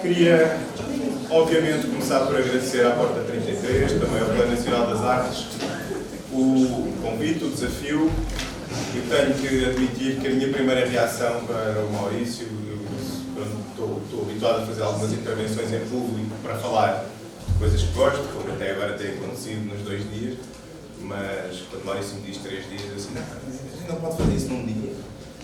Queria, obviamente, começar por agradecer à Porta 33, também ao Plano Nacional das Artes, o convite, o desafio. Eu tenho que admitir que a minha primeira reação para o Maurício, estou habituado a fazer algumas intervenções em público para falar de coisas que gosto, como até agora tem acontecido nos 2 dias, mas quando o Maurício me diz 3 dias, eu assim, não pode fazer isso num dia.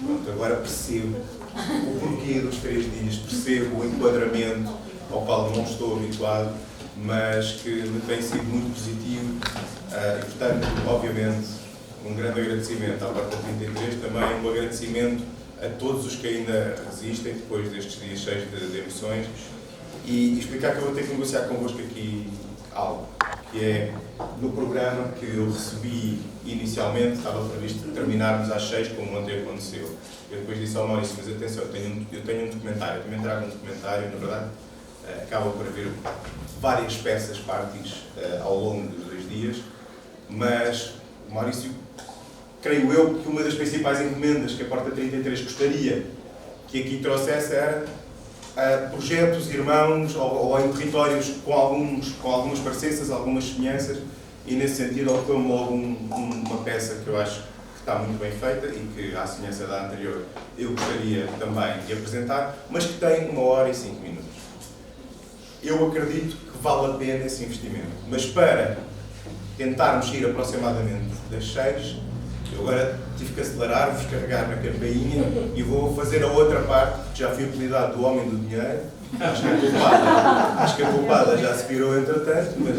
Pronto, agora percebo o porquê dos 3 dias, percebo o enquadramento ao qual não estou habituado, mas que me tem sido muito positivo e, portanto, obviamente, um grande agradecimento à Porta 33, também um agradecimento a todos os que ainda resistem depois destes dias cheios de emoções e explicar que eu vou ter que negociar convosco aqui algo, que é no programa que eu recebi inicialmente, estava previsto terminarmos às 6, como ontem aconteceu. Eu depois disse ao Maurício, mas atenção, eu tenho um documentário, eu também trago um documentário, na verdade, acaba por haver várias peças, partes, ao longo dos 2 dias, mas o Maurício, creio eu, que uma das principais encomendas que a Porta 33 gostaria que aqui trouxesse era projetos irmãos ou em territórios com algumas parecenças, algumas semelhanças, e nesse sentido ocupa-me logo uma peça que eu acho que está muito bem feita e que, à semelhança da anterior, eu gostaria também de apresentar, mas que tem 1 hora e 5 minutos. Eu acredito que vale a pena esse investimento, mas para tentarmos ir aproximadamente das 6, eu agora tive que acelerar, vos carregar na campainha e vou fazer a outra parte, que já fui apelidado do homem do dinheiro. Acho que a culpada já se virou entretanto, mas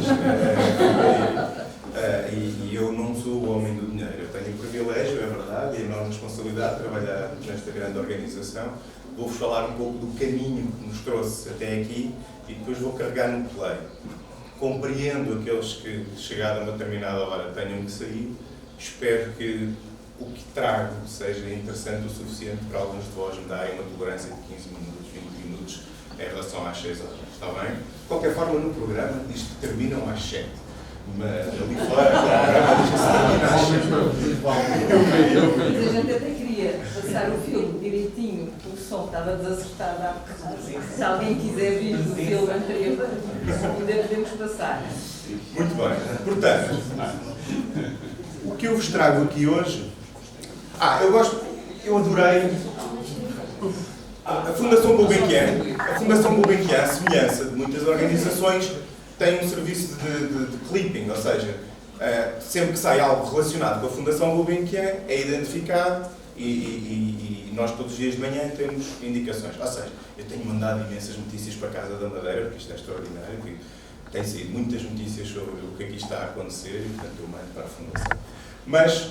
e eu não sou o homem do dinheiro. Eu tenho o privilégio, é verdade, e a enorme responsabilidade de trabalhar nesta grande organização. Vou-vos falar um pouco do caminho que nos trouxe até aqui e depois vou carregar no play. Compreendo aqueles que, chegada a uma determinada hora, tenham que sair. Espero que o que trago seja interessante o suficiente para alguns de vós me darem uma tolerância de 15 minutos, 20 minutos em relação às 6 horas. Está bem? De qualquer forma, no programa diz que terminam às 7. Mas ali fora, o programa diz que se termina às 7. Mas a gente até queria passar o filme direitinho, o som estava desacertado há bocado. Se alguém quiser vir do filme anterior, ainda podemos passar. Muito bem. Portanto, o que eu vos trago aqui hoje... eu adorei a Fundação Gulbenkian. A Fundação Gulbenkian, à semelhança de muitas organizações, tem um serviço de clipping, ou seja, sempre que sai algo relacionado com a Fundação Gulbenkian, é identificado e nós todos os dias de manhã temos indicações. Ou seja, eu tenho mandado imensas notícias para a Casa da Madeira, porque isto é extraordinário, porque tem saído muitas notícias sobre o que aqui está a acontecer e, portanto, eu mando para a Fundação. Mas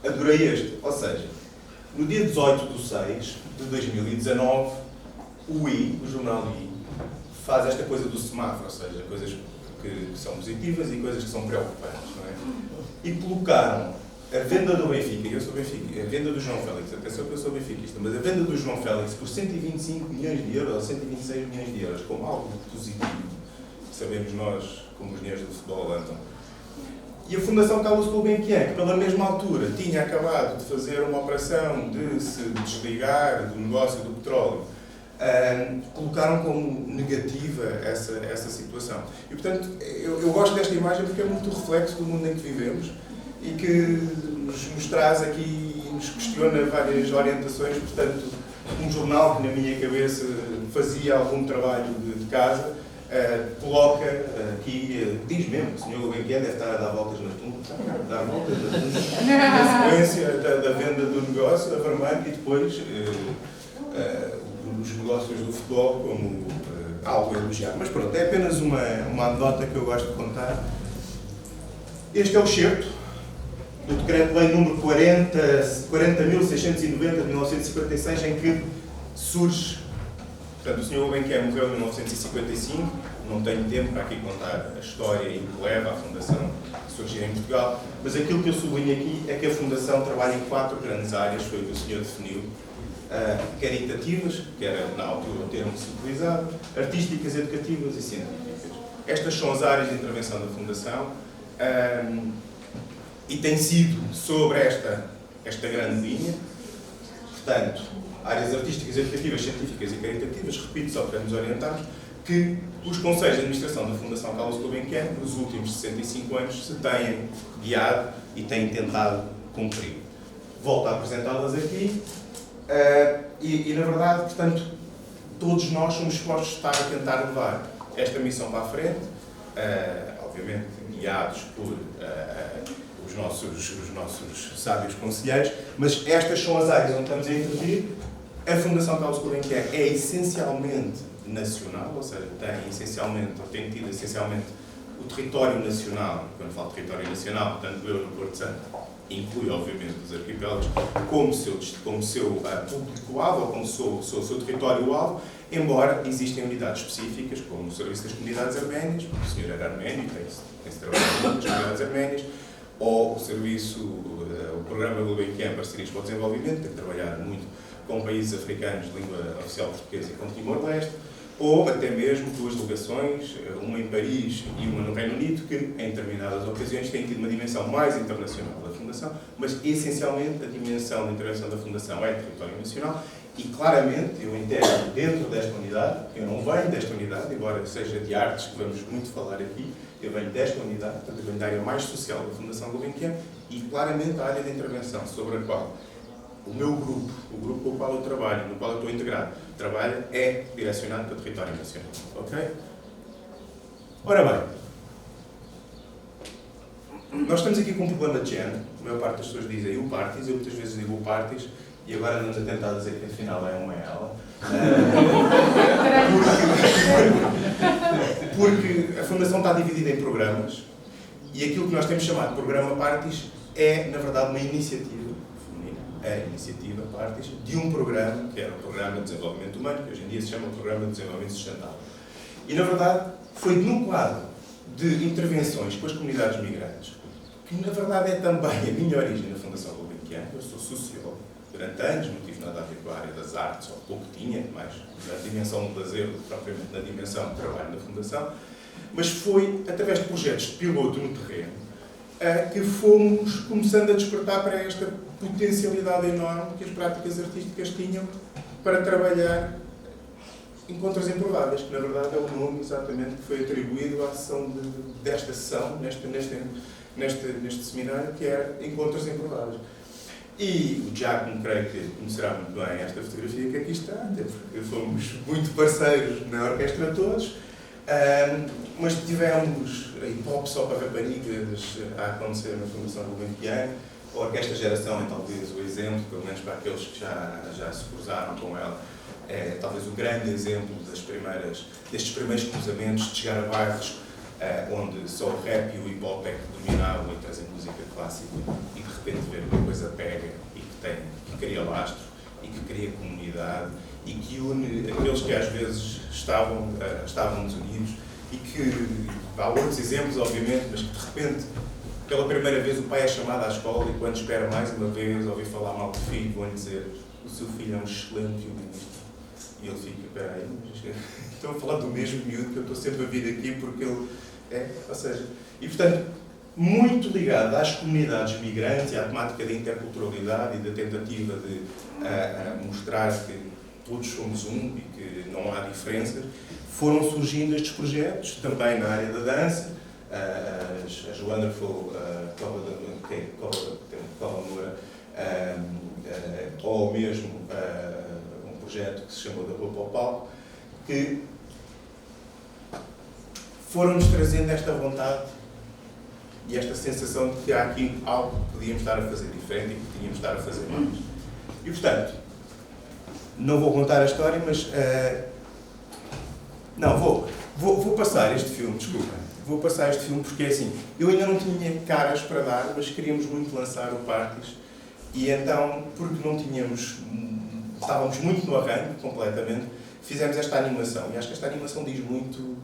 adorei este, ou seja, no dia 18/6 de 2019, o jornal I, faz esta coisa do semáforo, ou seja, coisas que são positivas e coisas que são preocupantes, não é? E colocaram a venda do Benfica, eu sou Benfica, a venda do João Félix, atenção que eu sou benfiquista, mas a venda do João Félix por 125 milhões de euros ou 126 milhões de euros, como algo positivo, sabemos nós como os dinheiros do futebol andam. E a Fundação Carlos Gulbenkian, que pela mesma altura tinha acabado de fazer uma operação de se desligar do negócio do petróleo, colocaram como negativa essa situação. E, portanto, eu gosto desta imagem porque é muito reflexo do mundo em que vivemos e que nos traz aqui e nos questiona várias orientações. Portanto, um jornal que na minha cabeça fazia algum trabalho de casa, coloca aqui, diz mesmo, o Sr. Gulbenkian deve estar a dar voltas na tumba, dar voltas na sequência da venda do negócio, da Vermelho, e depois os negócios do futebol como algo a elogiar. Mas pronto, é apenas uma anedota que eu gosto de contar. Este é o excerto do Decreto-Lei número 40.690 de 1956, em que surge. Portanto, o Sr. Gulbenkian morreu em 1955, não tenho tempo para aqui contar a história e o que leva à Fundação a surgir em Portugal, mas aquilo que eu sublinho aqui é que a Fundação trabalha em 4 grandes áreas, foi o que o senhor definiu: caritativas, que era na altura o termo que se utilizava, artísticas, educativas e científicas. Estas são as áreas de intervenção da Fundação e tem sido sobre esta grande linha. Portanto, áreas artísticas, educativas, científicas e caritativas, repito, só para nos orientarmos, que os conselhos de administração da Fundação Carlos Gulbenkian, nos últimos 65 anos, se têm guiado e têm tentado cumprir. Volto a apresentá-las aqui e, na verdade, portanto, todos nós somos dispostos a estar a tentar levar esta missão para a frente, obviamente guiados por os nossos sábios conselheiros, mas estas são as áreas onde estamos a intervir. A Fundação Carlos Gulbenkian é essencialmente nacional, ou seja, tem tido essencialmente o território nacional. Quando falo de território nacional, tanto eu no Porto Santo, inclui obviamente os arquipélagos, como seu público-alvo, ou como seu território-alvo, embora existem unidades específicas, como o Serviço das Comunidades Arménias, o senhor era arménio, tem-se trabalhado com as comunidades arménias, ou o Programa Gulbenkian Parcerias para o Desenvolvimento, tem trabalhado muito com países africanos de língua oficial portuguesa e com Timor-Leste, ou até mesmo duas delegações, uma em Paris e uma no Reino Unido, que em determinadas ocasiões têm tido uma dimensão mais internacional da Fundação, mas essencialmente a dimensão de intervenção da Fundação é território nacional e claramente eu integro dentro desta unidade, eu não venho desta unidade, embora seja de artes que vamos muito falar aqui, eu venho desta unidade, portanto eu venho da área mais social da Fundação Gulbenkian e claramente a área de intervenção sobre a qual o meu grupo, o grupo com o qual eu trabalho, no qual eu estou integrado, trabalha, é direcionado para o território nacional. Ok? Ora bem, nós estamos aqui com um problema de género. A maior parte das pessoas dizem o parties, eu muitas vezes digo o parties, e agora andamos a tentar dizer que afinal é uma ela. Porque a Fundação está dividida em programas, e aquilo que nós temos chamado de programa parties é, na verdade, uma iniciativa. A iniciativa Parties de um programa, que era o Programa de Desenvolvimento Humano, que hoje em dia se chama o Programa de Desenvolvimento Sustentável. E, na verdade, foi no quadro de intervenções com as comunidades migrantes, que, na verdade, é também a minha origem na Fundação Gulbenkian. Eu sou sociólogo. Durante anos não tive nada a ver com a área das artes, ou pouco tinha, mais na dimensão do lazer do que propriamente na dimensão do trabalho da Fundação. Mas foi através de projetos de piloto no terreno que fomos começando a despertar para esta potencialidade enorme que as práticas artísticas tinham para trabalhar encontros improváveis, que na verdade é o nome exatamente que foi atribuído à sessão desta sessão, neste seminário, que era Encontros Improváveis. E o Giacomo, creio que conhecerá muito bem esta fotografia que aqui está, até porque fomos muito parceiros na orquestra todos, mas tivemos a hip-hop só para raparigas a acontecer na Fundação Gulbenkian. A Orquestra Geração é talvez o exemplo, pelo menos para aqueles que já se cruzaram com ela, é talvez o grande exemplo destes primeiros cruzamentos, de chegar a bairros onde só o rap e o hip-hop é que dominavam e trazem música clássica e de repente ver uma coisa pega e que cria lastro e que cria comunidade e que une aqueles que às vezes estavam desunidos e que há outros exemplos, obviamente, mas que de repente, pela primeira vez, o pai é chamado à escola e quando espera mais uma vez ouvir falar mal do filho, vão-lhe dizer o seu filho é um excelente violinista. E ele fica, peraí, estou a falar do mesmo miúdo que eu estou sempre a vir aqui porque ele é, ou seja, e portanto, muito ligado às comunidades migrantes e à temática da interculturalidade e da tentativa de mostrar que todos somos um e que não há diferenças, foram surgindo estes projetos, também na área da dança, as Wonderful Colamura, ou mesmo um projeto que se chamou da Roupa ao Palco, que foram-nos trazendo esta vontade e esta sensação de que há aqui algo que podíamos estar a fazer diferente e que podíamos estar a fazer mais. E, portanto, não vou contar a história, mas... não, vou passar este filme, desculpa. Vou passar este filme porque, assim, eu ainda não tinha caras para dar, mas queríamos muito lançar o Parties. E então, porque não tínhamos... estávamos muito no arranque, completamente, fizemos esta animação. E acho que esta animação diz muito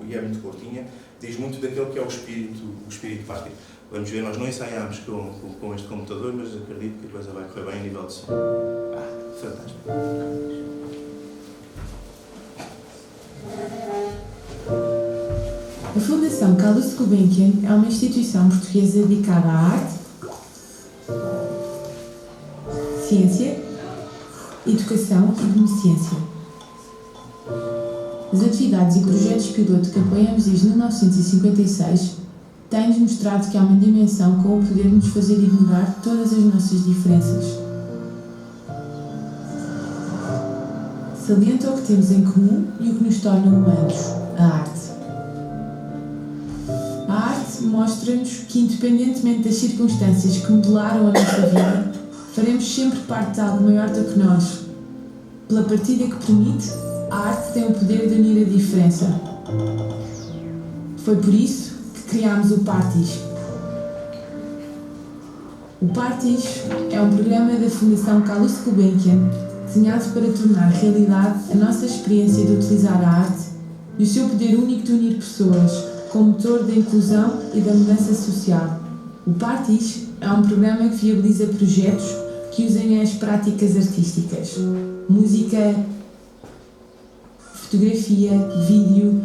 e é muito curtinha, diz muito daquele que é o espírito Party. Vamos ver, nós não ensaiámos com este computador, mas acredito que a coisa vai correr bem a nível de som. Fantástico. A Fundação Carlos Gulbenkian é uma instituição portuguesa dedicada à arte, ciência, educação e beneficência. As atividades e projetos piloto que apoiamos desde 1956 têm-nos mostrado que há uma dimensão com o poder de nos fazer ignorar todas as nossas diferenças. Salienta o que temos em comum e o que nos torna humanos, a arte. A arte mostra-nos que, independentemente das circunstâncias que modelaram a nossa vida, faremos sempre parte de algo maior do que nós. Pela partilha que permite, a arte tem o poder de unir a diferença. Foi por isso que criámos o Partis. O Partis é um programa da Fundação Calouste Gulbenkian desenhado para tornar realidade a nossa experiência de utilizar a arte e o seu poder único de unir pessoas como motor da inclusão e da mudança social. O Partis é um programa que viabiliza projetos que usem as práticas artísticas, música, fotografia, vídeo,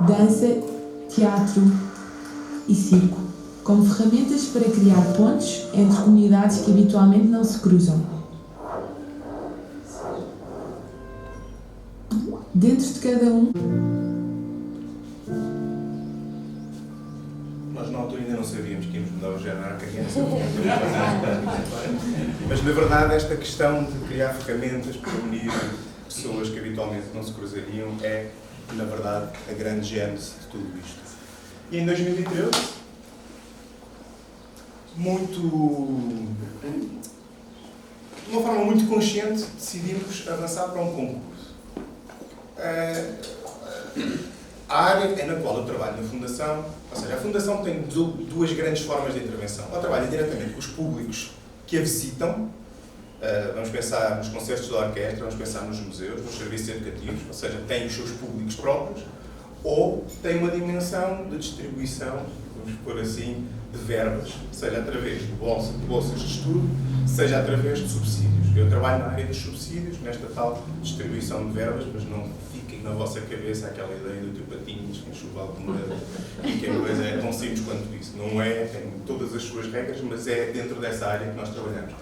dança, teatro e circo, como ferramentas para criar pontes entre comunidades que habitualmente não se cruzam. Dentro de cada um. Nós na altura ainda não sabíamos que íamos mudar o género à criança. Mas na verdade esta questão de criar ferramentas para unir pessoas que habitualmente não se cruzariam é, na verdade, a grande gênese de tudo isto. E em 2013, de uma forma muito consciente, decidimos avançar para um concurso. A área na qual eu trabalho na Fundação, ou seja, a Fundação tem duas grandes formas de intervenção. Ela trabalha diretamente com os públicos que a visitam, vamos pensar nos concertos da orquestra, vamos pensar nos museus, nos serviços educativos, ou seja, tem os seus públicos próprios, ou tem uma dimensão de distribuição, vamos pôr assim, de verbas, seja através de bolsas de estudo, seja através de subsídios. Eu trabalho na área dos subsídios, nesta tal distribuição de verbas, mas não fiquem na vossa cabeça aquela ideia do tio Patinhas, que enxoval de moeda, e que a coisa é tão simples quanto isso. Não é, tem todas as suas regras, mas é dentro dessa área que nós trabalhamos.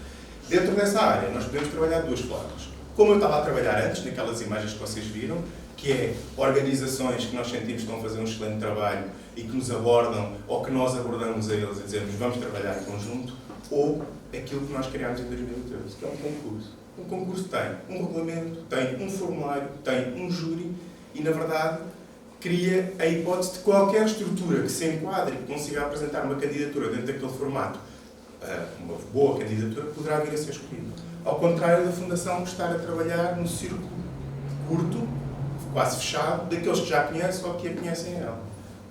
Dentro dessa área, nós podemos trabalhar de duas formas. Como eu estava a trabalhar antes, naquelas imagens que vocês viram, que é organizações que nós sentimos que estão a fazer um excelente trabalho e que nos abordam, ou que nós abordamos a eles e dizemos vamos trabalhar em conjunto, ou aquilo que nós criámos em 2013, que é um concurso. Um concurso tem um regulamento, tem um formulário, tem um júri e, na verdade, cria a hipótese de qualquer estrutura que se enquadre e que consiga apresentar uma candidatura dentro daquele formato, uma boa candidatura, poderá vir a ser escolhida. Ao contrário da Fundação estar a trabalhar no círculo curto, quase fechado, daqueles que já conhecem ou que a conhecem ela.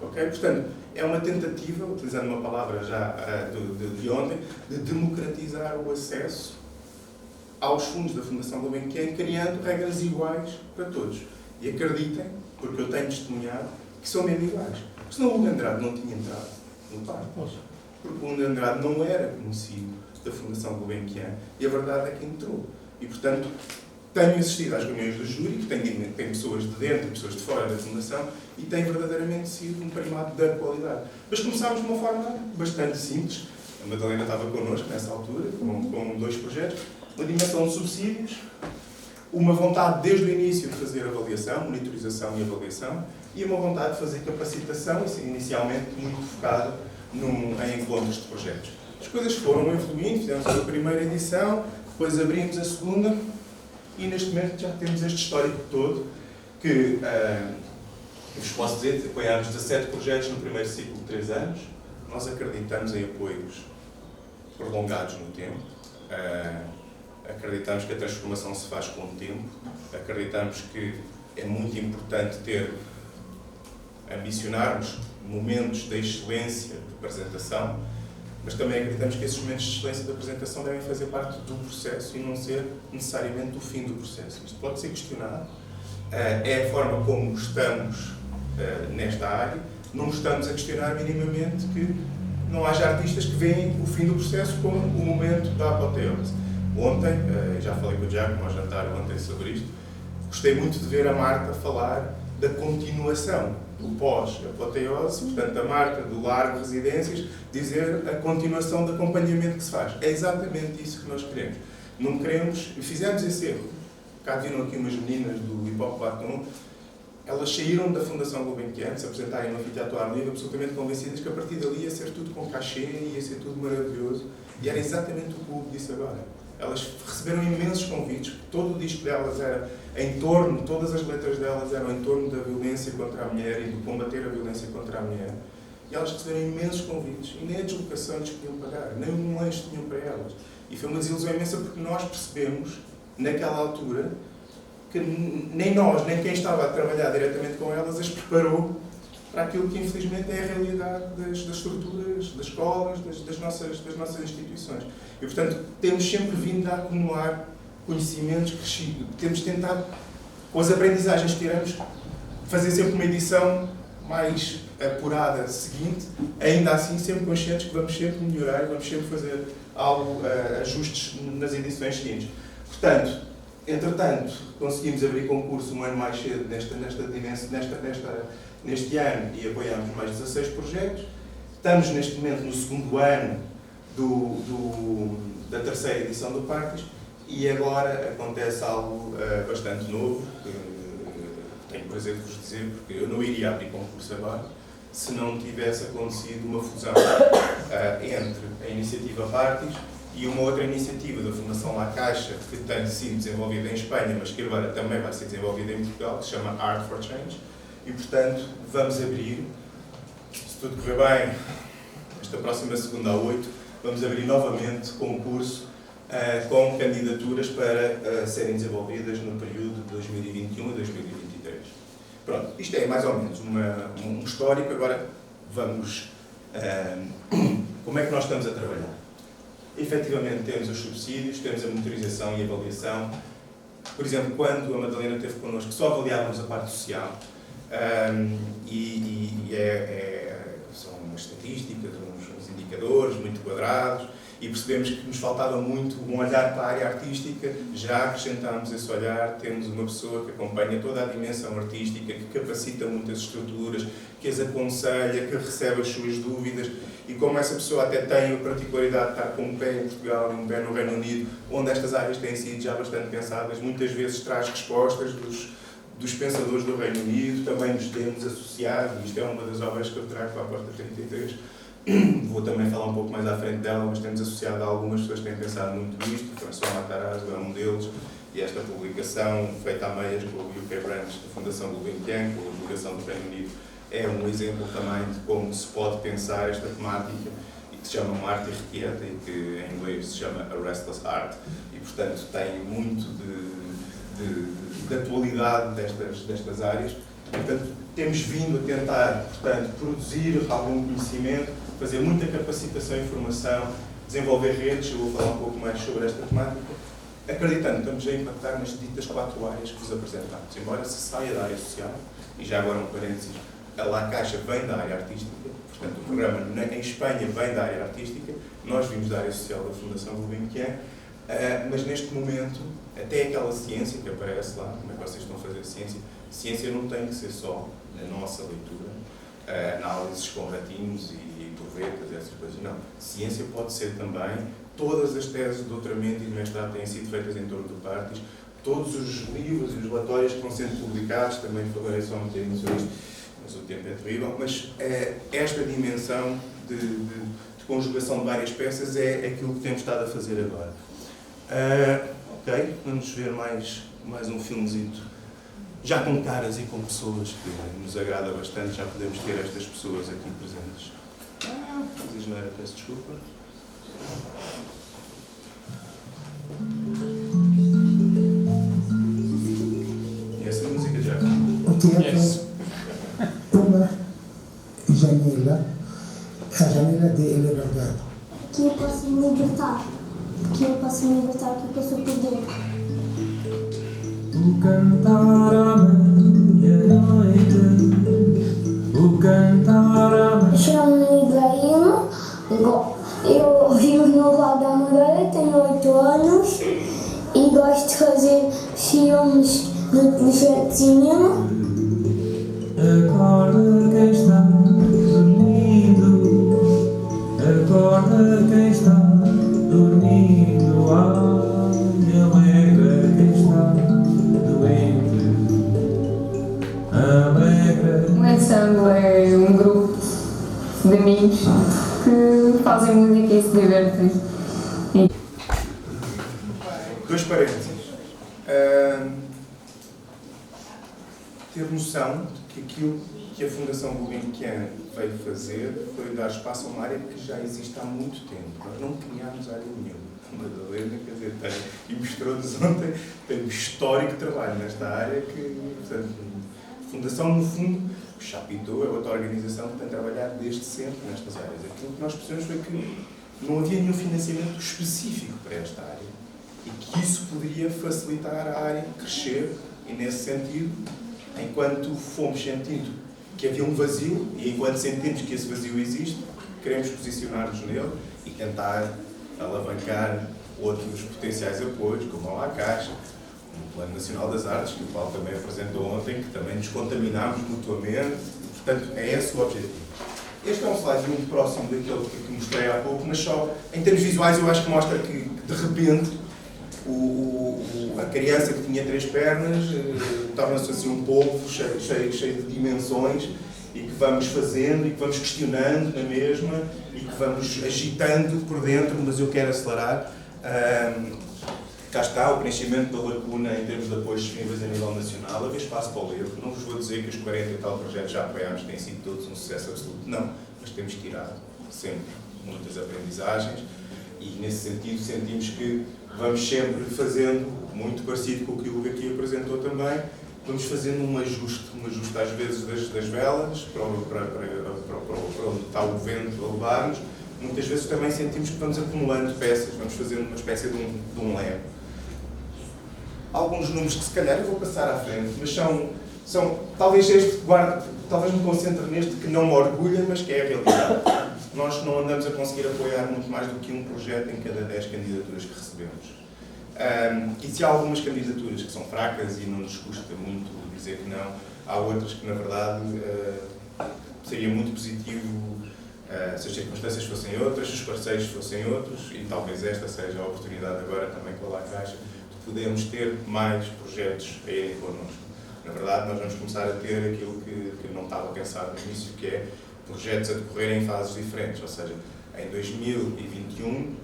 Okay? Portanto, é uma tentativa, utilizando uma palavra já de ontem, de democratizar o acesso aos fundos da Fundação Gulbenkian, criando regras iguais para todos. E acreditem, porque eu tenho testemunhado, que são mesmo iguais. Porque senão o Hugo Andrade não tinha entrado no parque. Porque o Hugo Andrade não era conhecido da Fundação Gulbenkian e a verdade é que entrou. E, portanto, tenho assistido às reuniões do júri, que tem pessoas de dentro e pessoas de fora da Fundação, e tem verdadeiramente sido um primado da qualidade. Mas começámos de uma forma bastante simples. A Madalena estava connosco nessa altura, com dois projetos, uma dimensão de subsídios, uma vontade desde o início de fazer avaliação, monitorização e avaliação, e uma vontade de fazer capacitação, inicialmente muito focada em encontros de projetos. As coisas foram evoluindo, fizemos a primeira edição, depois abrimos a segunda, e neste momento já temos este histórico todo, que vos posso dizer, apoiámos 17 projetos no primeiro ciclo de 3 anos. Nós acreditamos em apoios prolongados no tempo, acreditamos que a transformação se faz com o tempo, acreditamos que é muito importante ambicionarmos momentos de excelência de apresentação, mas também acreditamos que esses momentos de excelência de apresentação devem fazer parte do processo e não ser necessariamente o fim do processo. Isto pode ser questionado. É a forma como estamos nesta área. Não estamos a questionar minimamente que não haja artistas que veem o fim do processo como o momento da apoteose. Ontem, já falei com o Giacomo ao jantar ontem sobre isto, gostei muito de ver a Marta falar da continuação do pós-apoteose, portanto, a Marta do Largo Residências, dizer a continuação do acompanhamento que se faz. É exatamente isso que nós queremos. Não queremos, e fizemos esse erro. Cá viram aqui umas meninas do Hip Hop Batom. elas saíram da Fundação Gulbenkian, se apresentarem no anfiteatro ao ar livre, absolutamente convencidas que a partir dali ia ser tudo com cachê, ia ser tudo maravilhoso. E era exatamente o que o Hugo disse agora. Elas receberam imensos convites, todo o disco delas era em torno, todas as letras delas eram em torno da violência contra a mulher e de combater a violência contra a mulher. E elas receberam imensos convites e nem a deslocação lhes podiam pagar, nem um lanche tinham para elas. E foi uma desilusão imensa porque nós percebemos, naquela altura, que nem nós, nem quem estava a trabalhar diretamente com elas as preparou para aquilo que infelizmente é a realidade das estruturas, das escolas, das nossas instituições. E portanto temos sempre vindo a acumular conhecimentos crescidos, temos tentado, com as aprendizagens que tiramos, fazer sempre uma edição mais apurada seguinte, ainda assim sempre conscientes que vamos sempre melhorar e vamos sempre fazer ajustes nas edições seguintes. Portanto, entretanto, conseguimos abrir concurso um ano mais cedo neste ano e apoiámos mais 16 projetos. Estamos neste momento no segundo ano da terceira edição do Partis e agora acontece algo bastante novo, que tenho o prazer de vos dizer, porque eu não iria abrir concurso agora se não tivesse acontecido uma fusão entre a iniciativa Partis e uma outra iniciativa da Fundação La Caixa, que tem sido desenvolvida em Espanha, mas que agora também vai ser desenvolvida em Portugal, que se chama Art for Change. E, portanto, vamos abrir, se tudo correr bem, esta próxima segunda a 8, vamos abrir novamente concurso com candidaturas para serem desenvolvidas no período de 2021 a 2023. Pronto, isto é mais ou menos um histórico. Agora vamos... como é que nós estamos a trabalhar? Efetivamente temos os subsídios, temos a monitorização e avaliação. Por exemplo, quando a Madalena esteve connosco, só avaliávamos a parte social. São umas estatísticas, uns indicadores muito quadrados, e percebemos que nos faltava muito um olhar para a área artística. Já acrescentámos esse olhar, temos uma pessoa que acompanha toda a dimensão artística, que capacita muitas estruturas, que as aconselha, que recebe as suas dúvidas, e como essa pessoa até tem a particularidade de estar com um pé em Portugal e um pé no Reino Unido, onde estas áreas têm sido já bastante pensadas, muitas vezes traz respostas dos pensadores do Reino Unido, também nos temos associado, isto é uma das obras que eu trago para a Porta 33, vou também falar um pouco mais à frente dela, mas temos associado a algumas pessoas que têm pensado muito nisto. O François Matarazzo é um deles, e esta publicação, feita a meias com o UK Branch da Fundação Gulbenkian, com a divulgação do Reino Unido, é um exemplo também de como se pode pensar esta temática, e que se chama uma arte irrequieta, e que em inglês se chama a Restless Art, e portanto tem muito de atualidade destas áreas. Portanto, temos vindo a tentar, portanto, produzir algum conhecimento, fazer muita capacitação e formação, desenvolver redes. Eu vou falar um pouco mais sobre esta temática, acreditando que estamos a impactar nas ditas 4 áreas que vos apresentamos. Embora se saia da área social, e já agora um parênteses, a La Caixa vem da área artística, portanto o programa em Espanha vem da área artística, nós vimos da área social da Fundação Gulbenkian, mas neste momento, até aquela ciência que aparece lá, como é que vocês estão a fazer ciência não tem que ser só na nossa leitura, análises com ratinhos e borboletas, essas coisas, não. Ciência pode ser também, todas as teses de doutoramento e de mestrado têm sido feitas em torno do Partis, todos os livros e os relatórios que vão sendo publicados, também falarei só um bocadinho sobre isto, mas o tempo é terrível, mas esta dimensão de conjugação de várias peças é aquilo que temos estado a fazer agora. Ok, vamos ver mais um filmezito, já com caras e com pessoas, que nos agrada bastante, já podemos ter estas pessoas aqui presentes. Mas não era, peço desculpa. E essa música já? O teatro uma janela, a janela de liberdade. Que eu posso me libertar. Que eu posso me libertar, que eu sou poder. O cantar à meia-noite, o cantar à meia-noite. Chamo-me Ibrahim, eu vivo no Val da Moreira, tenho 8 anos e gosto de fazer filmes no projeto de cinema. Acorda quem está dormindo, acorda quem está dormindo, alegra quem está doente. ensemble, é um grupo de amigos que fazem música e se divertem. Dois parênteses. Ter noção de que aquilo que a Fundação Gulbenkian veio fazer foi dar espaço a uma área que já existe há muito tempo. Nós não criámos área nenhuma. A Madalena, quer dizer, e mostrou-nos ontem, tem um histórico trabalho nesta área que, portanto, a Fundação, no fundo, o Chapitão é outra organização que tem trabalhado desde sempre nestas áreas. Aquilo que nós percebemos foi que não havia nenhum financiamento específico para esta área e que isso poderia facilitar a área crescer e, nesse sentido, enquanto fomos sentindo que havia um vazio e enquanto sentimos que esse vazio existe, queremos posicionar-nos nele e tentar alavancar outros potenciais apoios, como a Caixa, o Plano Nacional das Artes, que o Paulo também apresentou ontem, que também nos contaminámos mutuamente. Portanto, é esse o objetivo. Este é um slide muito próximo daquele que mostrei há pouco, mas só em termos visuais eu acho que mostra que, de repente, a criança que tinha 3 pernas torna-se assim um polvo cheio de dimensões e que vamos fazendo e que vamos questionando na mesma e que vamos agitando por dentro, mas eu quero acelerar. Cá está o preenchimento da lacuna em termos de apoios disponíveis a nível nacional. Havia espaço para o erro. Não vos vou dizer que os 40 e tal projetos já apoiámos têm sido todos um sucesso absoluto. Não, mas temos tirado sempre muitas aprendizagens e, nesse sentido, sentimos que vamos sempre fazendo, muito parecido com o que o Hugo aqui apresentou também, vamos fazendo um ajuste às vezes das velas, para onde está o vento a levar-nos. Muitas vezes também sentimos que vamos acumulando peças, vamos fazendo uma espécie de um leme. Alguns números que se calhar eu vou passar à frente, mas são talvez talvez me concentre neste que não me orgulha, mas que é a realidade. Nós não andamos a conseguir apoiar muito mais do que um projeto em cada 10 candidaturas que recebemos. E se há algumas candidaturas que são fracas e não nos custa muito dizer que não, há outras que, na verdade, seria muito positivo se as circunstâncias fossem outras, se os parceiros fossem outros, e talvez esta seja a oportunidade agora também com a La Caixa de podermos ter mais projetos a irem connosco. Na verdade, nós vamos começar a ter aquilo que não estava pensado no início, que é projetos a decorrer em fases diferentes, ou seja, em 2021,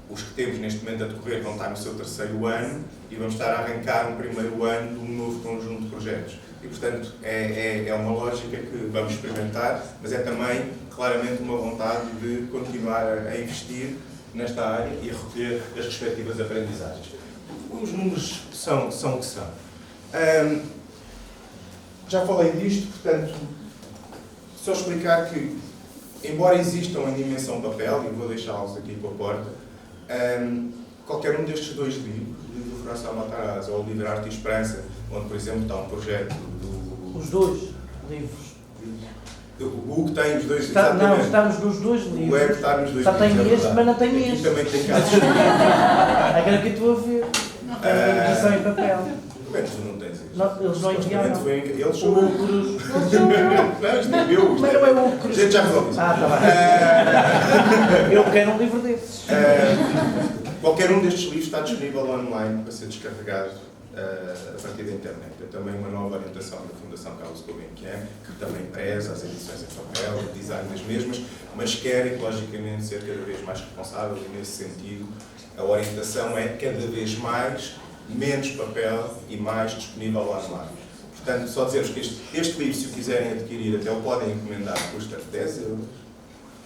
os que temos neste momento a decorrer vão estar no seu 3º ano e vamos estar a arrancar um 1º ano de um novo conjunto de projetos. E, portanto, é uma lógica que vamos experimentar, mas é também, claramente, uma vontade de continuar a investir nesta área e a recolher as respectivas aprendizagens. Os números são o que são. Já falei disto, portanto, só explicar que, embora existam em dimensão papel, e vou deixá-los aqui com a porta, qualquer um destes 2 livros, o livro do François Matarazzo ou o livro Arte e Esperança, onde, por exemplo, está um projeto do... Os 2 livros. O Hugo tem os 2 livros. Não, estamos nos 2 livros. O Hugo está nos 2 livros. Só tem este, mas não tem este. Também tem casos. Agora que estou a ver. Tem edição em papel. Como é que tu não tens isto? Eles não enviaram. Eles são... O Cruz. Não, isto é meu. Mas não é o Cruz. A gente já resolve isso. Está bem. Eu quero um livro desses. Qualquer um destes livros está disponível online para ser descarregado a partir da internet. É também uma nova orientação da Fundação Carlos Gulbenkian, que também preza as edições em papel, o design das mesmas, mas quer ecologicamente ser cada vez mais responsável e, nesse sentido, a orientação é cada vez mais menos papel e mais disponível online. Portanto, só dizer-vos que este livro, se o quiserem adquirir, até o podem encomendar, custa 10 €.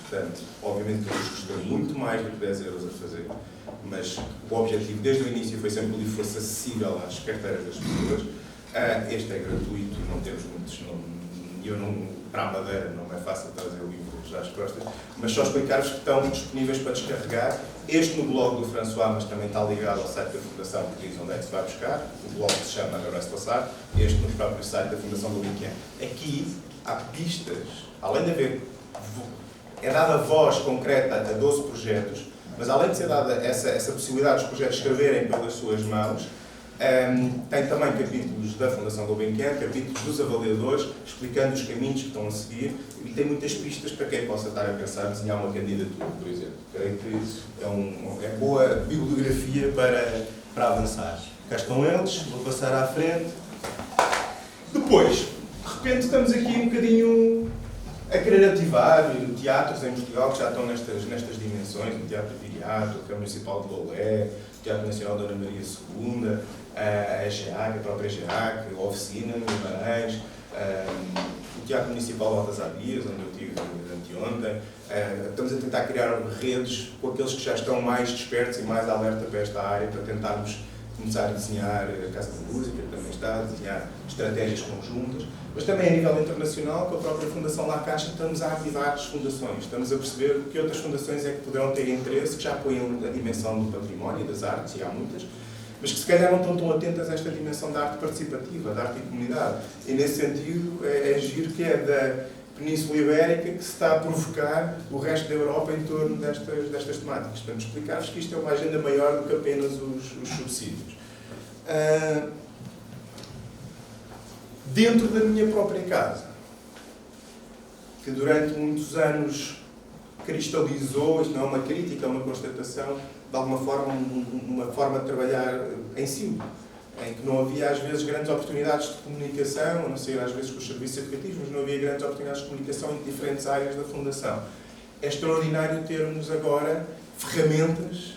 Portanto, obviamente que nos custa muito mais do que 10 € a fazer, mas o objetivo desde o início foi sempre que o livro fosse acessível às carteiras das pessoas. Este é gratuito, não temos muitos, para a Madeira não é fácil trazer o livro já às costas, mas só explicar-vos que estão disponíveis para descarregar. Este no blog do François, mas também está ligado ao site da Fundação, que diz onde é que se vai buscar. O blog se chama Agora se Passar, este no próprio site da Fundação Gulbenkian. Aqui há pistas, além de haver, é dada voz concreta a 12 projetos, mas além de ser dada essa possibilidade dos projetos escreverem pelas suas mãos, tem também capítulos da Fundação Gulbenkian, capítulos dos avaliadores, explicando os caminhos que estão a seguir, e tem muitas pistas para quem possa estar a pensar em desenhar uma candidatura, por exemplo. Creio que é boa bibliografia para avançar. Cá estão eles, vou passar à frente. Depois, repente estamos aqui um bocadinho a querer ativar teatros em Portugal que já estão nestas dimensões, o Teatro Viriato, a Câmara Municipal de Lolé, o Teatro Nacional Dona Maria II, a EGEAC, a própria EGEAC, a Oficina no Guimarães, o Teatro Municipal de Baltasar Dias, onde eu estive anteontem. Estamos a tentar criar redes com aqueles que já estão mais despertos e mais alerta para esta área, para tentarmos começar a desenhar a Casa da Música, que também está a desenhar estratégias conjuntas, mas também a nível internacional, com a própria Fundação La Caixa, estamos a ativar as fundações, estamos a perceber que outras fundações é que poderão ter interesse, que já apoiam a dimensão do património e das artes, e há muitas, mas que se calhar não estão tão atentas a esta dimensão da arte participativa, da arte e comunidade. E nesse sentido, é giro que é da Península Ibérica que se está a provocar o resto da Europa em torno destas temáticas. Portanto, explicar-vos que isto é uma agenda maior do que apenas os subsídios. Dentro da minha própria casa, que durante muitos anos cristalizou, isto não é uma crítica, é uma constatação, de alguma forma, uma forma de trabalhar em si, em que não havia às vezes grandes oportunidades de comunicação, a não ser às vezes com os serviços educativos, mas não havia grandes oportunidades de comunicação em diferentes áreas da Fundação. É extraordinário termos agora ferramentas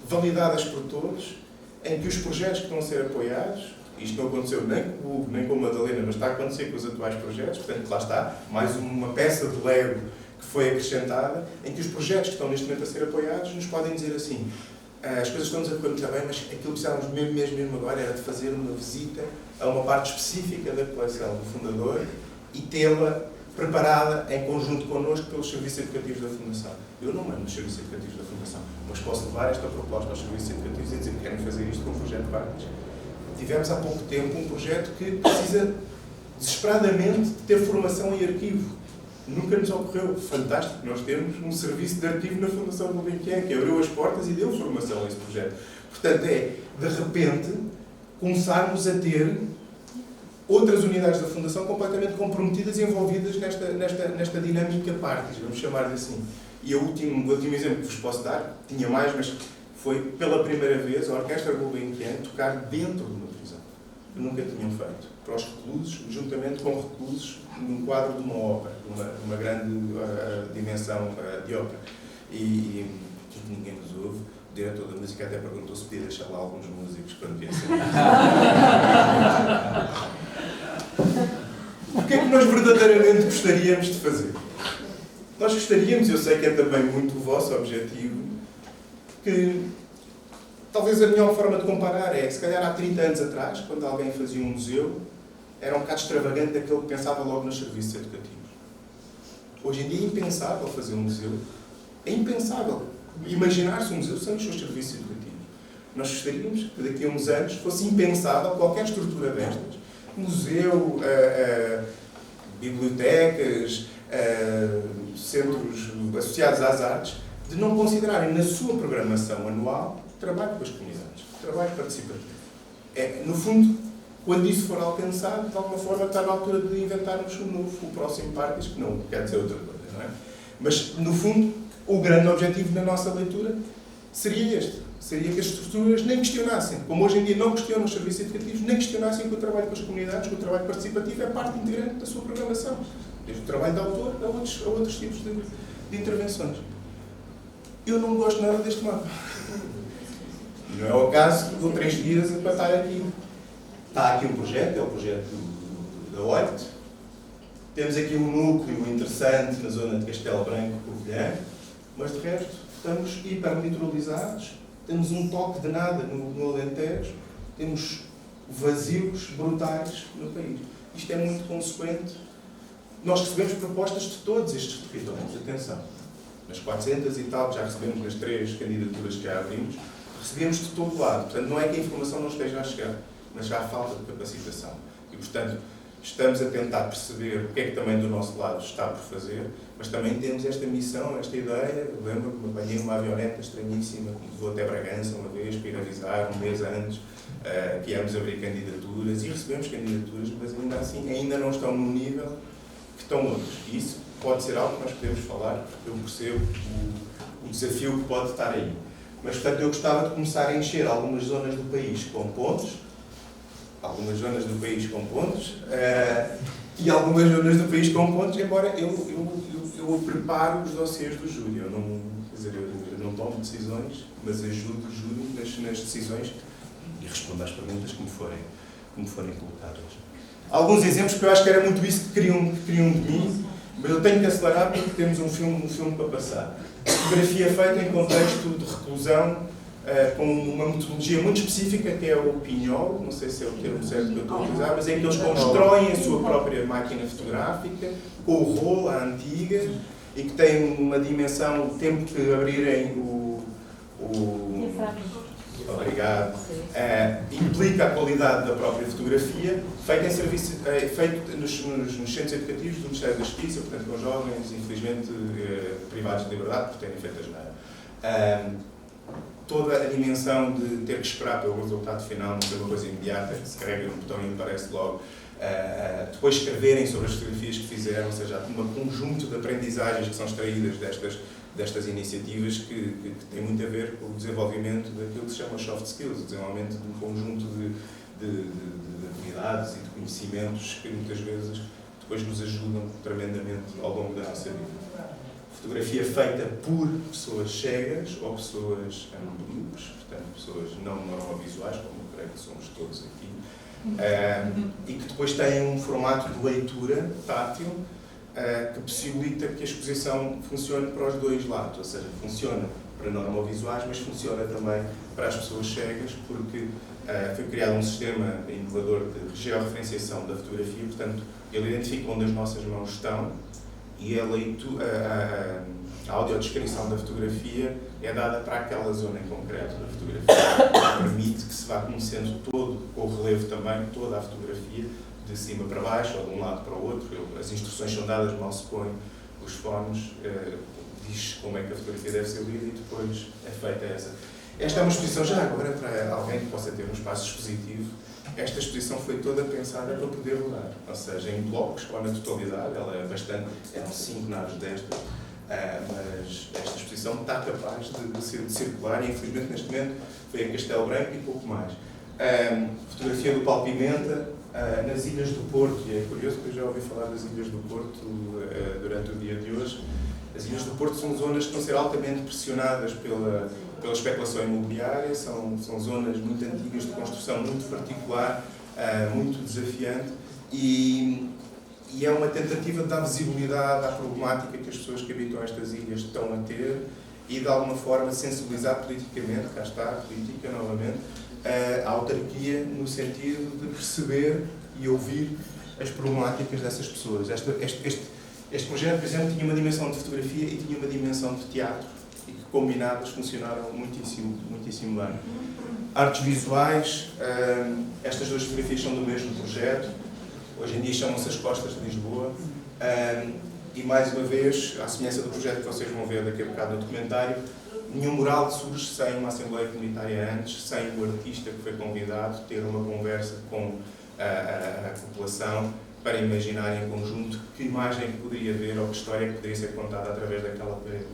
validadas por todos, em que os projetos que estão a ser apoiados, isto não aconteceu nem com o Hugo, nem com a Madalena, mas está a acontecer com os atuais projetos, portanto, lá está, mais uma peça de Lego que foi acrescentada, em que os projetos que estão neste momento a ser apoiados nos podem dizer assim: as coisas estão-nos a correr muito bem, mas aquilo que precisávamos mesmo agora era de fazer uma visita a uma parte específica da coleção do fundador e tê-la preparada em conjunto connosco pelos serviços educativos da Fundação. Eu não mando nos serviços educativos da Fundação, mas posso levar esta proposta aos serviços educativos e dizer que querem fazer isto com um projeto de artes. Tivemos há pouco tempo um projeto que precisa desesperadamente de ter formação em arquivo. Nunca nos ocorreu. Fantástico, nós temos um serviço de arquivo na Fundação Gulbenkian, que abriu as portas e deu formação a esse projeto. Portanto, de repente, começarmos a ter outras unidades da Fundação completamente comprometidas e envolvidas nesta dinâmica partes, vamos chamar-lhe assim. E o último exemplo que vos posso dar, tinha mais, mas foi pela primeira vez a Orquestra Gulbenkian tocar dentro de uma prisão. Que nunca tinham feito. Para os reclusos, juntamente com reclusos, num quadro de uma ópera, uma grande dimensão de ópera. E ninguém nos ouve. O diretor da música até perguntou se podia deixar lá alguns músicos para não vir a O que é que nós verdadeiramente gostaríamos de fazer? Nós gostaríamos, eu sei que é também muito o vosso objetivo, que talvez a melhor forma de comparar é, se calhar há 30 anos atrás, quando alguém fazia um museu, era um bocado extravagante daquele que pensava logo nos serviços educativos. Hoje em dia é impensável fazer um museu. É impensável imaginar-se um museu sem os seus serviços educativos. Nós gostaríamos que daqui a uns anos fosse impensável qualquer estrutura destas. Museu, bibliotecas, centros associados às artes, de não considerarem na sua programação anual trabalho com as comunidades, trabalho participativo. No fundo, quando isso for alcançado, de alguma forma está na altura de inventarmos o próximo Parques, que não quer dizer outra coisa, não é? Mas, no fundo, o grande objetivo na nossa leitura seria este. Seria que as estruturas nem questionassem, como hoje em dia não questionam os serviços educativos, nem questionassem que o trabalho com as comunidades, que o trabalho participativo é parte integrante da sua programação. Desde o trabalho de autor a outros tipos de intervenções. Eu não gosto nada deste mapa. E não é o caso que dou 3 dias para estar aqui. Está aqui um projeto, é o projeto da OIT. Temos aqui um núcleo interessante na zona de Castelo Branco, Covilhã, mas de resto estamos hiperlitoralizados, temos um toque de nada no Alentejo, temos vazios brutais no país. Isto é muito consequente. Nós recebemos propostas de todos estes territórios, atenção. Nas 400 e tal, já recebemos nas 3 candidaturas que já abrimos, recebemos de todo lado. Portanto, não é que a informação não esteja a chegar, mas já há falta de capacitação. E, portanto, estamos a tentar perceber o que é que também do nosso lado está por fazer, mas também temos esta missão, esta ideia. Eu lembro que me apanhei uma avioneta estranhíssima, que me levou até Bragança uma vez para ir avisar, um mês antes, que íamos abrir candidaturas, e recebemos candidaturas, mas ainda assim ainda não estão no nível que estão outros. E isso pode ser algo que nós podemos falar, porque eu percebo o desafio que pode estar aí. Mas, portanto, eu gostava de começar a encher algumas zonas do país com pontos, e e algumas zonas do país com pontos, embora eu preparo os dossiês do júri. Eu não tomo decisões, mas ajudo o júri nas decisões e respondo às perguntas que me forem colocadas. Alguns exemplos que eu acho que era muito isso que queriam de mim, mas eu tenho que acelerar porque temos um filme para passar. Fotografia feita em contexto de reclusão, com uma metodologia muito específica, que é o pinhol, não sei se é o termo certo que eu estou a utilizar, mas é que eles constroem a sua própria máquina fotográfica, com o rolo, a antiga, e que tem uma dimensão, o tempo que abrirem Obrigado. Implica a qualidade da própria fotografia, feita em serviço, feito nos centros educativos do Ministério da Justiça, portanto com jovens, infelizmente, privados de liberdade, por terem feito a geneira. Toda a dimensão de ter que esperar pelo resultado final, não ser uma coisa imediata, que se carrega no botão e aparece logo. Depois escreverem sobre as fotografias que fizeram, ou seja, um conjunto de aprendizagens que são extraídas destas iniciativas que tem muito a ver com o desenvolvimento daquilo que se chama soft skills, o desenvolvimento de um conjunto de habilidades e de conhecimentos que muitas vezes depois nos ajudam tremendamente ao longo da nossa vida. Fotografia feita por pessoas cegas ou pessoas ambíguas, portanto pessoas não normovisuais, como eu creio que somos todos aqui, e que depois têm um formato de leitura tátil que possibilita que a exposição funcione para os dois lados, ou seja, funciona para normovisuais, mas funciona também para as pessoas cegas, porque foi criado um sistema inovador de georreferenciação da fotografia, portanto, ele identifica onde as nossas mãos estão e a audiodescrição da fotografia é dada para aquela zona em concreto da fotografia, permite que se vá conhecendo todo, com o relevo também, toda a fotografia, de cima para baixo ou de um lado para o outro. As instruções são dadas, mal se põe os fones, diz como é que a fotografia deve ser lida e depois é feita essa. Esta é uma exposição já agora para alguém que possa ter um espaço expositivo. Esta exposição foi toda pensada para poder rodar, ou seja, em blocos ou na totalidade. Ela é bastante, eram 5 naves destas, mas esta exposição está capaz de circular e infelizmente neste momento foi a Castelo Branco e pouco mais. Fotografia do Paulo Pimenta, nas Ilhas do Porto, e é curioso que eu já ouvi falar das Ilhas do Porto durante o dia de hoje. As Ilhas do Porto são zonas que estão a ser altamente pressionadas pela especulação imobiliária, são zonas muito antigas de construção, muito particular, muito desafiante, e é uma tentativa de dar visibilidade à problemática que as pessoas que habitam estas ilhas estão a ter e de alguma forma sensibilizar politicamente, cá está a política novamente, a autarquia no sentido de perceber e ouvir as problemáticas dessas pessoas. Este projeto, por exemplo, tinha uma dimensão de fotografia e tinha uma dimensão de teatro e que combinadas funcionaram muitíssimo, muitíssimo bem. Artes visuais, estas duas fotografias são do mesmo projeto, hoje em dia chamam-se As Costas de Lisboa, e mais uma vez, à semelhança do projeto que vocês vão ver daqui a bocado no documentário, nenhum mural surge sem uma assembleia comunitária antes, sem o artista que foi convidado ter uma conversa com a população para imaginar em conjunto que imagem que poderia ver ou que história que poderia ser contada através daquela parede.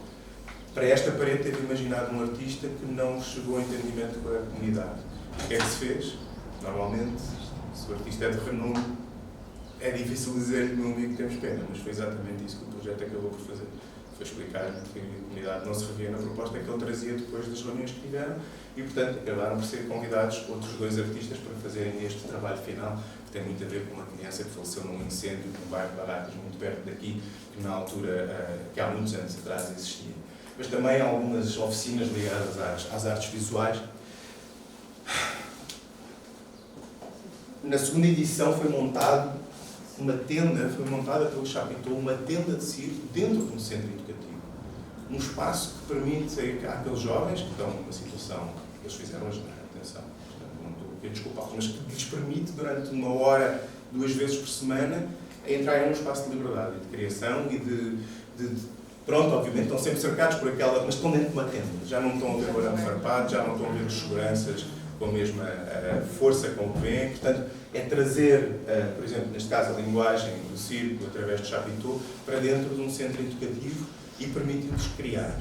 Para esta parede teve imaginado um artista que não chegou a entendimento com a comunidade. O que é que se fez? Normalmente, se o artista é de renome, é difícil dizer-lhe, meu amigo, temos pena, mas foi exatamente isso que o projeto acabou por fazer. Foi explicar-lhe que a comunidade não se revia na proposta que ele trazia depois das reuniões que tiveram e, portanto, acabaram por ser convidados outros 2 artistas para fazerem este trabalho final, que tem muito a ver com uma criança que faleceu num incêndio num bairro de Barracas, muito perto daqui, que na altura, que há muitos anos atrás existia. Mas também há algumas oficinas ligadas às artes visuais. Na segunda edição foi montada pelo Chapitou uma tenda de circo dentro de um centro educativo. Um espaço que permite àqueles jovens que estão numa situação, eles fizeram a geneira, atenção, portanto, não estou aqui a desculpá-los, mas que lhes permite durante 1 hora, 2 vezes por semana, entrarem num espaço de liberdade e de criação e pronto, obviamente estão sempre cercados por aquela, mas estão dentro de uma tenda, já não estão a ver o arame farpado, já não estão a ver os seguranças com a mesma força com que vêm, portanto, é trazer, por exemplo, neste caso, a linguagem do circo, através de Chapitou, para dentro de um centro educativo e permitiu-lhes criar.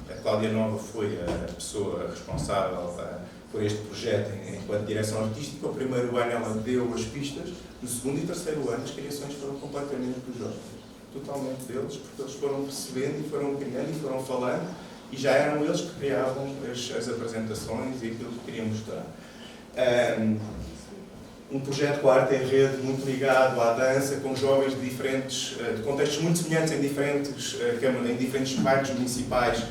A Cláudia Nova foi a pessoa responsável por este projeto enquanto direção artística. O primeiro ano ela deu as pistas, no segundo e terceiro ano as criações foram completamente dos jovens, totalmente deles, porque eles foram percebendo e foram criando e foram falando, e já eram eles que criavam as apresentações e aquilo que queriam mostrar. Um projeto com a arte em rede muito ligado à dança, com jovens de contextos muito semelhantes em diferentes bairros municipais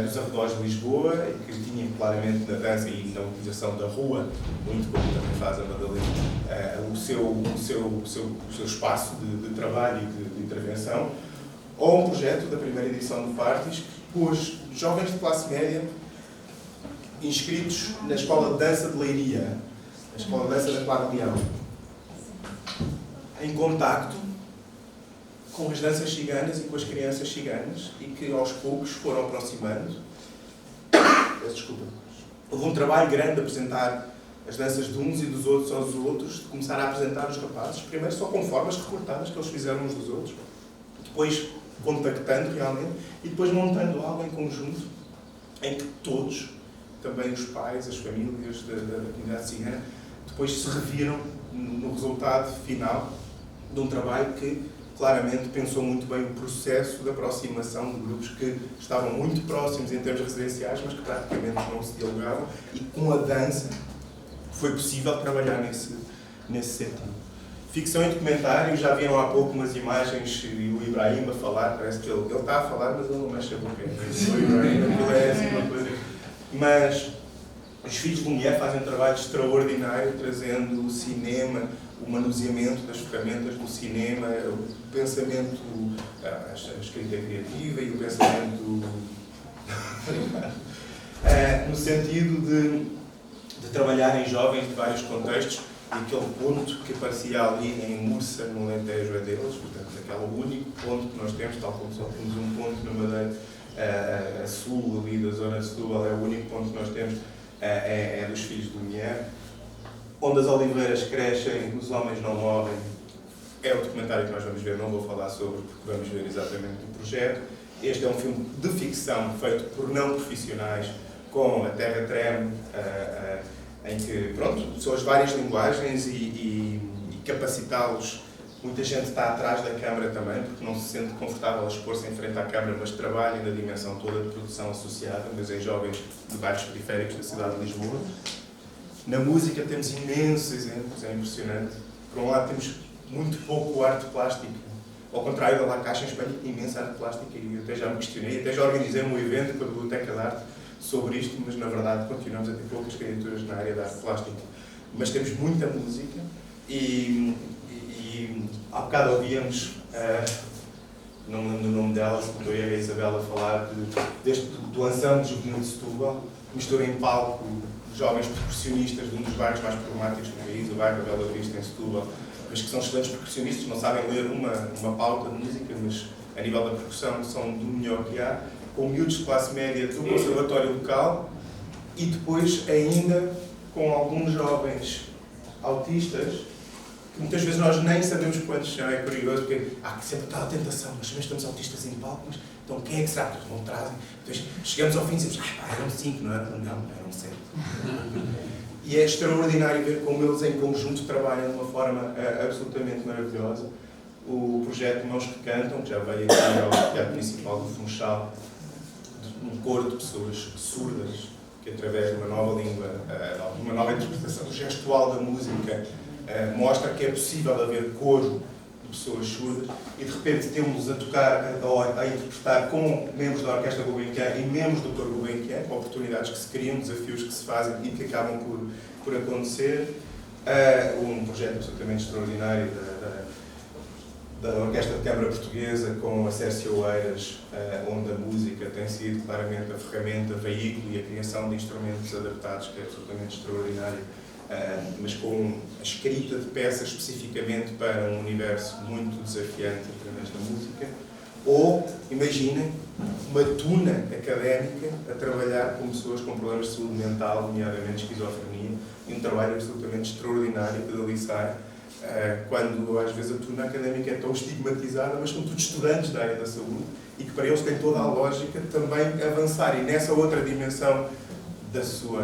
dos arredores de Lisboa, e que tinha claramente na dança e na utilização da rua, muito como também faz a Madalena, o seu espaço de trabalho e de intervenção. Ou um projeto da primeira edição do Partis, que pôs jovens de classe média inscritos na Escola de Dança de Leiria, a Escola de Dança da Clara Leão, em contacto com as danças ciganas e com as crianças ciganas, e que aos poucos foram aproximando. Peço desculpa. Houve um trabalho grande de apresentar as danças de uns e dos outros aos outros, de começar a apresentar os rapazes, primeiro só com formas recortadas que eles fizeram uns dos outros, depois contactando realmente, e depois montando algo em conjunto, em que todos, também os pais, as famílias da comunidade cigana, depois se reviram no resultado final de um trabalho que claramente pensou muito bem o processo de aproximação de grupos que estavam muito próximos em termos residenciais, mas que praticamente não se dialogavam, e com a dança foi possível trabalhar nesse sentido. Ficção e documentário, já viram há pouco umas imagens e o Ibrahim a falar, parece que ele está a falar, mas ele não mexe a boca. O Ibrahim, aquilo é assim uma coisa. Mas os Filhos de Lumière fazem um trabalho extraordinário, trazendo o cinema, o manuseamento das ferramentas do cinema, o pensamento, a escrita criativa e o pensamento no sentido de trabalhar em jovens de vários contextos, e aquele ponto que aparecia ali em Mursa, no Alentejo, é deles, portanto, aquele único ponto que nós temos, tal como só temos um ponto na Madeira, a sul, ali da zona de Setúbal, é o único ponto que nós temos, é dos Filhos de Lumière. Onde as oliveiras crescem, os homens não morrem, é o documentário que nós vamos ver, não vou falar sobre, porque vamos ver exatamente o projeto. Este é um filme de ficção feito por não profissionais, com a Terra Treme, em que, pronto, são as várias linguagens e capacitá-los. Muita gente está atrás da câmara também, porque não se sente confortável a expor-se em frente à câmara, mas trabalha na dimensão toda de produção associada, mas em jovens de bairros periféricos da cidade de Lisboa. Na música temos imensos exemplos, é impressionante. Por um lado temos muito pouco arte plástica, ao contrário da La Caixa, em Espanha tem imensa arte plástica, e eu até já me questionei, até já organizei um evento com a Biblioteca de Arte sobre isto, mas na verdade continuamos a ter poucas criaturas na área da arte plástica. Mas temos muita música e há bocado ouvíamos, não me lembro do nome dela, se estou eu e a Isabela a falar do ensemble juvenil de Setúbal, mistura em palco jovens percussionistas de um dos bairros mais problemáticos do país, o bairro da Bela Vista, em Setúbal, mas que são excelentes percussionistas, não sabem ler uma pauta de música, mas a nível da percussão são do melhor que há, com miúdos de classe média do conservatório local, e depois ainda com alguns jovens autistas, que muitas vezes nós nem sabemos quantos são. É curioso, porque há sempre tal tentação, mas também estamos autistas em palco, mas então quem é que será que não trazem? Depois chegamos ao fim e dizemos, eram 5, não eram? Não, eram 7. E é extraordinário ver como eles em conjunto trabalham de uma forma absolutamente maravilhosa. O projeto Mãos que Cantam, que já veio aqui ao Teatro Municipal do Funchal, um coro de pessoas surdas, que através de uma nova língua, de uma nova interpretação gestual da música, mostra que é possível haver coro de pessoas surdas, e de repente temos a tocar, a interpretar com membros da Orquestra Gulbenkian e membros do Coro Gulbenkian, com oportunidades que se criam, desafios que se fazem e que acabam por acontecer. Um projeto absolutamente extraordinário da Orquestra de Câmara Portuguesa, com a Sérgio Oeiras, onde a música tem sido claramente a ferramenta, veículo e a criação de instrumentos adaptados, que é absolutamente extraordinário. Mas com a escrita de peças especificamente para um universo muito desafiante através da música. Ou, imaginem, uma tuna académica a trabalhar com pessoas com problemas de saúde mental, nomeadamente esquizofrenia, e um trabalho absolutamente extraordinário que dali sai, quando às vezes a tuna académica é tão estigmatizada, mas são todos estudantes da área da saúde, e que para eles tem toda a lógica de também avançar, e nessa outra dimensão da sua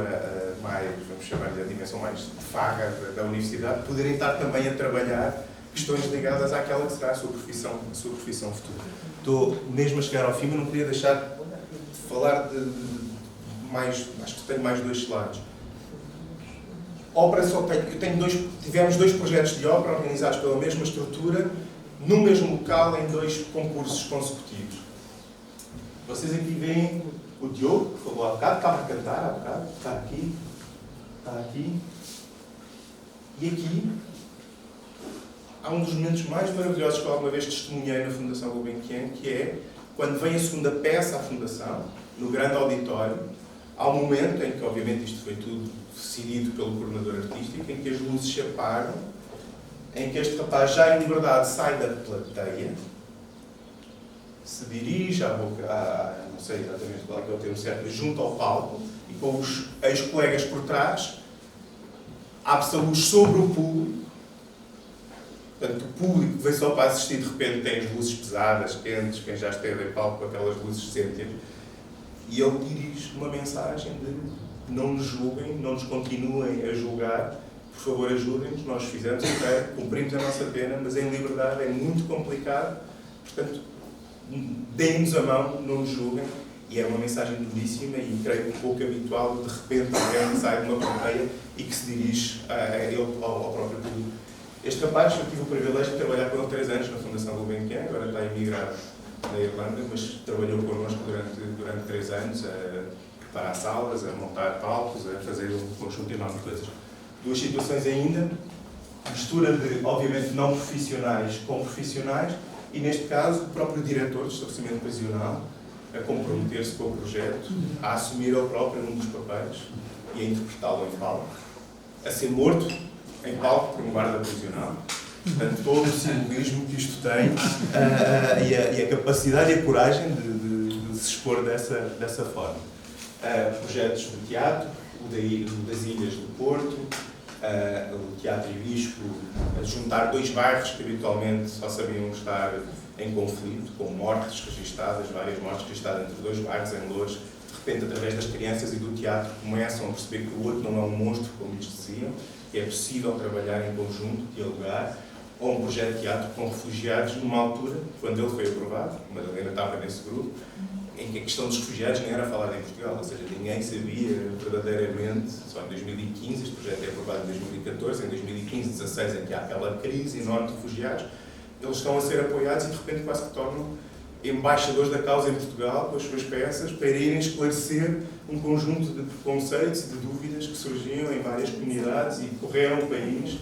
mais, vamos chamar-lhe a dimensão mais de farra da universidade, poderem estar também a trabalhar questões ligadas àquela que será a sua profissão futura. Estou mesmo a chegar ao fim, mas não queria deixar de falar de mais, acho que tenho mais 2 slides. Ópera tivemos 2 projetos de ópera organizados pela mesma estrutura, no mesmo local, em 2 concursos consecutivos. Vocês aqui veem o Diogo, que falou há bocado, estava a cantar há bocado, está aqui. E aqui há um dos momentos mais maravilhosos que eu alguma vez testemunhei na Fundação Gulbenkian, que é quando vem a segunda peça à Fundação, no grande auditório, há um momento em que, obviamente, isto foi tudo decidido pelo coordenador artístico, em que as luzes se apagam, em que este rapaz já em liberdade sai da plateia, se dirige à boca, não sei exatamente qual é o termo certo, mas junto ao palco, e com os ex-colegas por trás, abre-se a luz sobre o público. Portanto, o público que veio só para assistir, de repente tem as luzes pesadas, quentes, quem já esteve em palco com aquelas luzes cêntias, e ele dirige uma mensagem de não nos julguem, não nos continuem a julgar, por favor ajudem-nos, nós fizemos, cumprimos a nossa pena, mas em liberdade é muito complicado, portanto, deem-nos a mão, não nos julguem, e é uma mensagem belíssima e creio um pouco habitual, de repente alguém sai de uma plateia e que se dirige ao próprio público. Este rapaz, eu tive o privilégio de trabalhar com ele 3 anos na Fundação Gulbenkian, agora está emigrado na Irlanda, mas trabalhou connosco durante 3 anos a preparar salas, a montar palcos, a fazer um conjunto enorme de coisas. 2 situações ainda, mistura de, obviamente, não profissionais com profissionais, e neste caso, o próprio diretor do estabelecimento prisional a comprometer-se com o projeto, a assumir ele próprio um dos papéis e a interpretá-lo em palco, a ser morto em palco por um guarda prisional. Portanto, todo o simbolismo que isto tem e a capacidade e a coragem de se expor dessa forma. Projetos de teatro, o das Ilhas do Porto, o Teatro Ibisco, a juntar 2 bairros que habitualmente só sabiam estar em conflito, com mortes registadas, várias mortes registadas entre 2 bairros em Loures. De repente, através das crianças e do teatro, começam a perceber que o outro não é um monstro, como lhes diziam, que é possível trabalhar em conjunto, dialogar, ou um projeto de teatro com refugiados, numa altura, quando ele foi aprovado, a Madalena estava nesse grupo, em que a questão dos refugiados nem era falada em Portugal, ou seja, ninguém sabia verdadeiramente, só em 2015, este projeto é aprovado em 2014, em 2015, 16, em que há aquela crise enorme de refugiados, eles estão a ser apoiados e de repente quase que tornam embaixadores da causa em Portugal, com as suas peças, para irem esclarecer um conjunto de preconceitos e de dúvidas que surgiam em várias comunidades e correram o país,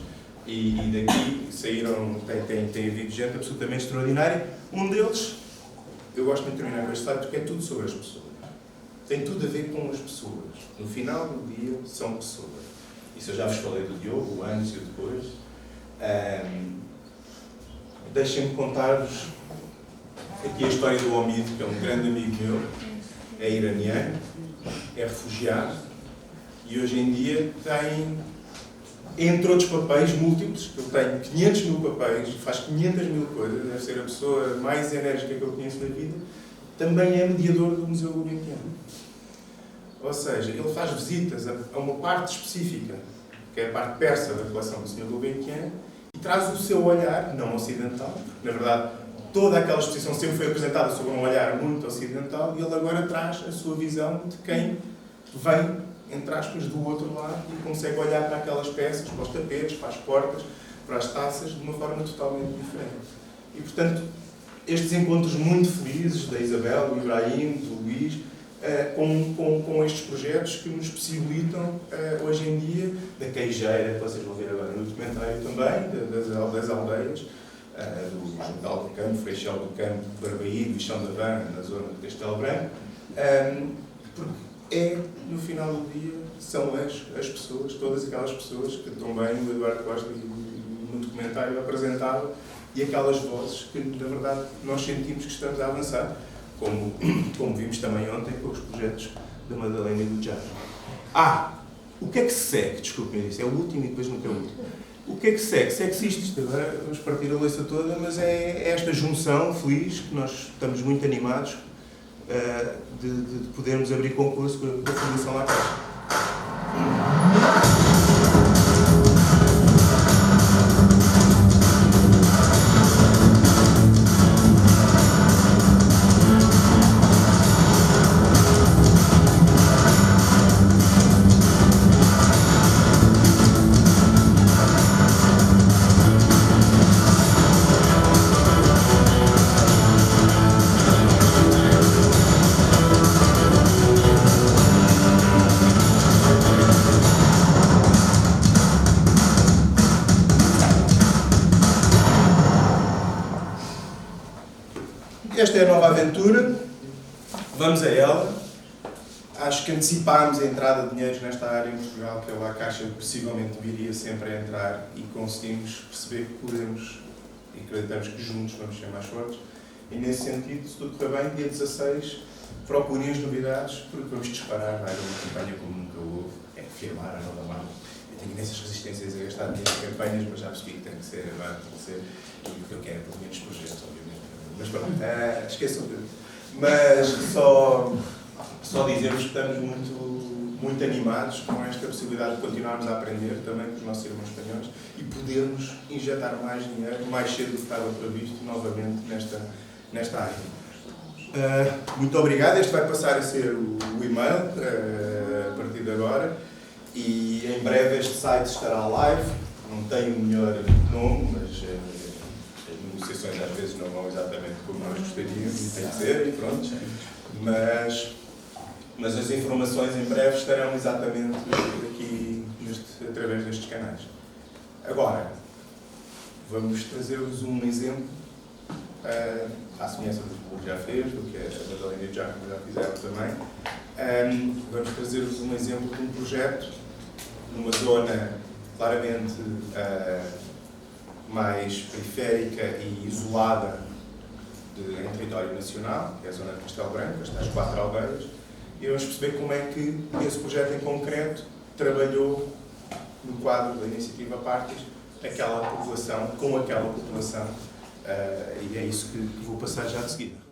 e daqui saíram, tem havido gente absolutamente extraordinária. Um deles, eu gosto muito de terminar com este slide, porque é tudo sobre as pessoas. Tem tudo a ver com as pessoas. No final do dia, são pessoas. Isso eu já vos falei do Diogo, o antes e o depois. Deixem-me contar-vos aqui a história do Omid, que é um grande amigo meu, é iraniano, é refugiado, e hoje em dia tem, entre outros papéis múltiplos, ele tem 500 mil papéis, faz 500 mil coisas, deve ser a pessoa mais enérgica que eu conheço na vida, também é mediador do Museu Gulbenkian. Ou seja, ele faz visitas a uma parte específica, que é a parte persa da coleção do Sr. Gulbenkian, e traz o seu olhar, não ocidental, porque, na verdade, toda aquela exposição sempre foi apresentada sob um olhar muito ocidental, e ele agora traz a sua visão de quem vem, entre aspas, do outro lado e consegue olhar para aquelas peças, para os tapetes, para as portas, para as taças, de uma forma totalmente diferente. E, portanto, estes encontros muito felizes da Isabel, do Ibrahim, do Luís, com estes projetos que nos possibilitam, hoje em dia, da queijeira, que vocês vão ver agora no documentário também, das aldeias, do Juncal do Campo, Freixal do Campo, Barbaí, do Chão da Vana, na zona do Castelo Branco, porque no final do dia, são as pessoas, todas aquelas pessoas que também o Eduardo Costa no documentário apresentava, e aquelas vozes que, na verdade, nós sentimos que estamos a avançar, como vimos também ontem com os projetos da Madalena e do Tiago. O que é que se segue? Desculpem isso, é o último e depois nunca é o último. O que é que segue? Segue-se isto. Agora vamos partir a louça toda, mas é esta junção feliz, que nós estamos muito animados de podermos abrir concurso com a Fundação La Caixa. Esta é a nova aventura, vamos a ela. Acho que antecipámos a entrada de dinheiros nesta área em Portugal, que a Caixa possivelmente viria sempre a entrar, e conseguimos perceber que podemos, e acreditamos que juntos vamos ser mais fortes. E nesse sentido, se tudo correr bem, dia 16, procurem as novidades, porque vamos disparar, vai haver uma campanha como nunca houve, é firmar a nova marca. Eu tenho imensas resistências a gastar dinheiro em campanhas, mas já percebi que tem que ser agora, tem que ser, e o que eu quero é pelo menos projetos, obviamente. Mas pronto, esqueçam de... Mas só dizemos que estamos muito animados com esta possibilidade de continuarmos a aprender também com os nossos irmãos espanhóis e podermos injetar mais dinheiro, mais cedo do que estava previsto, novamente nesta área. Muito obrigado. Este vai passar a ser o e-mail a partir de agora e em breve este site estará live. Não tem o melhor nome, mas as negociações às vezes não vão exatamente como nós gostaríamos e tem que ser, e pronto. Mas as informações em breve estarão exatamente aqui através destes canais. Agora, vamos trazer-vos um exemplo, à semelhança do que já fez, do que a Madalena e o Jacob já fizeram também. Vamos trazer-vos um exemplo de um projeto numa zona claramente mais periférica e isolada em território nacional, que é a zona de Castelo Branco, estas 4 aldeias, e vamos perceber como é que esse projeto em concreto trabalhou no quadro da iniciativa Partis com aquela população, e é isso que vou passar já de seguida.